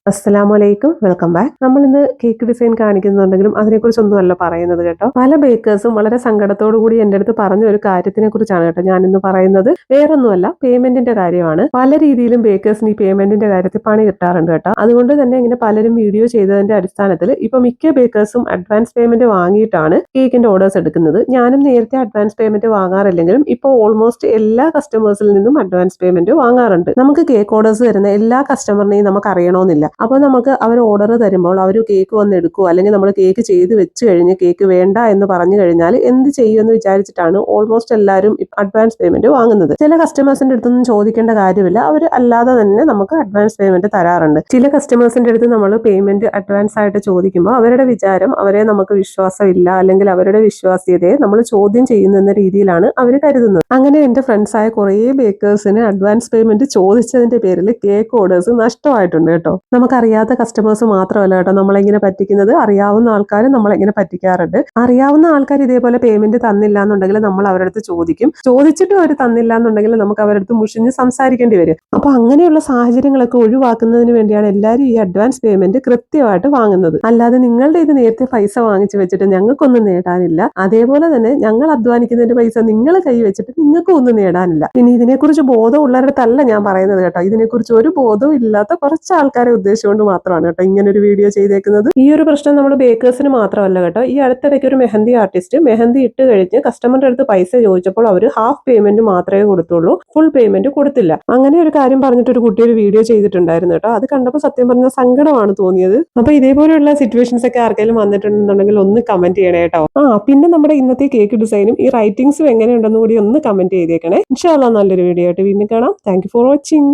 അസ്സലാമലൈക്കും, welcome back. നമ്മൾ ഇന്ന് കേക്ക് ഡിസൈൻ കാണിക്കുന്നുണ്ടെങ്കിലും അതിനെക്കുറിച്ചൊന്നുമല്ല പറയുന്നത് കേട്ടോ. പല ബേക്കേഴ്സും വളരെ സങ്കടത്തോടു കൂടി എൻ്റെ അടുത്ത് പറഞ്ഞ ഒരു കാര്യത്തിനെ കുറിച്ചാണ് കേട്ടോ ഞാൻ ഇന്ന് പറയുന്നത്. വേറൊന്നുമല്ല, പേയ്മെന്റിന്റെ കാര്യമാണ്. പല രീതിയിലും ബേക്കേഴ്സിന് ഈ പേയ്മെന്റിന്റെ കാര്യത്തിൽ പണി കിട്ടാറുണ്ട് കേട്ടോ. അതുകൊണ്ട് തന്നെ ഇങ്ങനെ പലരും വീഡിയോ ചെയ്തതിന്റെ അടിസ്ഥാനത്തിൽ ഇപ്പൊ മിക്ക ബേക്കേഴ്സും അഡ്വാൻസ് പേയ്മെന്റ് വാങ്ങിയിട്ടാണ് കേക്കിന്റെ ഓർഡേഴ്സ് എടുക്കുന്നത്. ഞാനും നേരത്തെ അഡ്വാൻസ് പേയ്മെന്റ് വാങ്ങാറില്ലെങ്കിലും ഇപ്പോൾ ഓൾമോസ്റ്റ് എല്ലാ കസ്റ്റമേഴ്സിൽ നിന്നും അഡ്വാൻസ് പേയ്മെന്റ് വാങ്ങാറുണ്ട്. നമുക്ക് കേക്ക് ഓർഡേഴ്സ് വരുന്ന എല്ലാ കസ്റ്റമറിനെയും നമുക്ക് അറിയണമെന്നില്ല. അപ്പോൾ നമുക്ക് അവർ ഓർഡർ തരുമ്പോൾ അവർ കേക്ക് വന്ന് എടുക്കുമോ, അല്ലെങ്കിൽ നമ്മൾ കേക്ക് ചെയ്ത് വെച്ച് കഴിഞ്ഞ് കേക്ക് വേണ്ട എന്ന് പറഞ്ഞു കഴിഞ്ഞാൽ എന്ത് ചെയ്യുമെന്ന് വിചാരിച്ചിട്ടാണ് ഓൾമോസ്റ്റ് എല്ലാവരും അഡ്വാൻസ് പേയ്മെന്റ് വാങ്ങുന്നത്. ചില കസ്റ്റമേഴ്സിന്റെ അടുത്തൊന്നും ചോദിക്കേണ്ട കാര്യമില്ല, അവർ അല്ലാതെ തന്നെ നമുക്ക് അഡ്വാൻസ് പേയ്മെന്റ് തരാറുണ്ട്. ചില കസ്റ്റമേഴ്സിന്റെ അടുത്ത് നമ്മൾ പേയ്മെന്റ് അഡ്വാൻസ് ആയിട്ട് ചോദിക്കുമ്പോൾ അവരുടെ വിചാരം അവരെ നമുക്ക് വിശ്വാസമില്ല, അല്ലെങ്കിൽ അവരുടെ വിശ്വാസ്യതയെ നമ്മൾ ചോദ്യം ചെയ്യുന്ന രീതിയിലാണ് അവർ കരുതുന്നത്. അങ്ങനെ എൻ്റെ ഫ്രണ്ട്സായ കുറേ ബേക്കേഴ്സിന് അഡ്വാൻസ് പേയ്മെന്റ് ചോദിച്ചതിന്റെ പേരിൽ കേക്ക് ഓർഡേഴ്സ് നഷ്ടമായിട്ടുണ്ട് കേട്ടോ. നമുക്കറിയാത്ത കസ്റ്റമേഴ്സ് മാത്രമല്ല കേട്ടോ നമ്മളിങ്ങനെ പറ്റിക്കുന്നത്, അറിയാവുന്ന ആൾക്കാർ നമ്മളെങ്ങനെ പറ്റിക്കാറുണ്ട്. അറിയാവുന്ന ആൾക്കാർ ഇതേപോലെ പേയ്മെന്റ് തന്നില്ല എന്നുണ്ടെങ്കിൽ നമ്മൾ അവരുടെ അടുത്ത് ചോദിച്ചിട്ടും അവർ തന്നില്ല എന്നുണ്ടെങ്കിൽ നമുക്ക് അവരുടെ അടുത്ത് മുഷിഞ്ഞ് സംസാരിക്കേണ്ടി വരും. അപ്പൊ അങ്ങനെയുള്ള സാഹചര്യങ്ങളൊക്കെ ഒഴിവാക്കുന്നതിന് വേണ്ടിയാണ് എല്ലാവരും ഈ അഡ്വാൻസ് പേയ്മെന്റ് കൃത്യമായിട്ട് വാങ്ങുന്നത്. അല്ലാതെ നിങ്ങളുടെ ഇത് നേരത്തെ പൈസ വാങ്ങിച്ചു വെച്ചിട്ട് ഞങ്ങൾക്കൊന്നും നേടാനില്ല, അതേപോലെ തന്നെ ഞങ്ങൾ അധ്വാനിക്കുന്നതിന്റെ പൈസ നിങ്ങൾ കൈ വെച്ചിട്ട് നിങ്ങൾക്കും ഒന്നും നേടാനില്ല. പിന്നെ ഇതിനെക്കുറിച്ച് ബോധമുള്ളവരടുത്തല്ല ഞാൻ പറയുന്നത് കേട്ടോ. ഇതിനെക്കുറിച്ച് ഒരു ബോധവും ഇല്ലാത്ത കുറച്ച് ആൾക്കാരെ ഉദ്ദേശിച്ചുകൊണ്ട് മാത്രമാണ് കേട്ടോ ഇങ്ങനെ ഒരു വീഡിയോ ചെയ്തേക്കുന്നത്. ഈ ഒരു പ്രശ്നം നമ്മുടെ ബേക്കേഴ്സിന് മാത്രമല്ല കേട്ടോ. ഈ അടുത്തിടയ്ക്ക് ഒരു മെഹന്തി ആർട്ടിസ്റ്റ് മെഹന്തി ഇട്ട് കഴിഞ്ഞ് കസ്റ്റമറിന്റെ അടുത്ത് പൈസ ചോദിച്ചപ്പോൾ അവർ ഹാഫ് പേയ്മെന്റ് മാത്രമേ കൊടുത്തുള്ളൂ, ഫുൾ പേയ്മെന്റ് കൊടുത്തില്ല. അങ്ങനെ ഒരു കാര്യം പറഞ്ഞിട്ട് ഒരു കുട്ടി ഒരു വീഡിയോ ചെയ്തിട്ടുണ്ടായിരുന്നു കേട്ടോ. അത് കണ്ടപ്പോൾ സത്യം പറഞ്ഞ സങ്കടമാണ് തോന്നിയത്. അപ്പൊ ഇതേപോലെയുള്ള സിറ്റുവേഷൻസ് ഒക്കെ ആർക്കെങ്കിലും വന്നിട്ടുണ്ടെന്നുണ്ടെങ്കിൽ ഒന്ന് കമന്റ് ചെയ്യണേ കേട്ടോ. പിന്നെ നമ്മുടെ ഇന്നത്തെ കേക്ക് ഡിസൈനും ഈ റൈറ്റിംഗ്സും എങ്ങനെയുണ്ടെന്ന് കൂടി ഒന്ന് കമന്റ് ചെയ്തേക്കണേ. ഇൻഷാ അല്ലാഹ് നല്ലൊരു വീഡിയോ ആയിട്ട് വീണ്ടും കാണാം. Thank you for watching.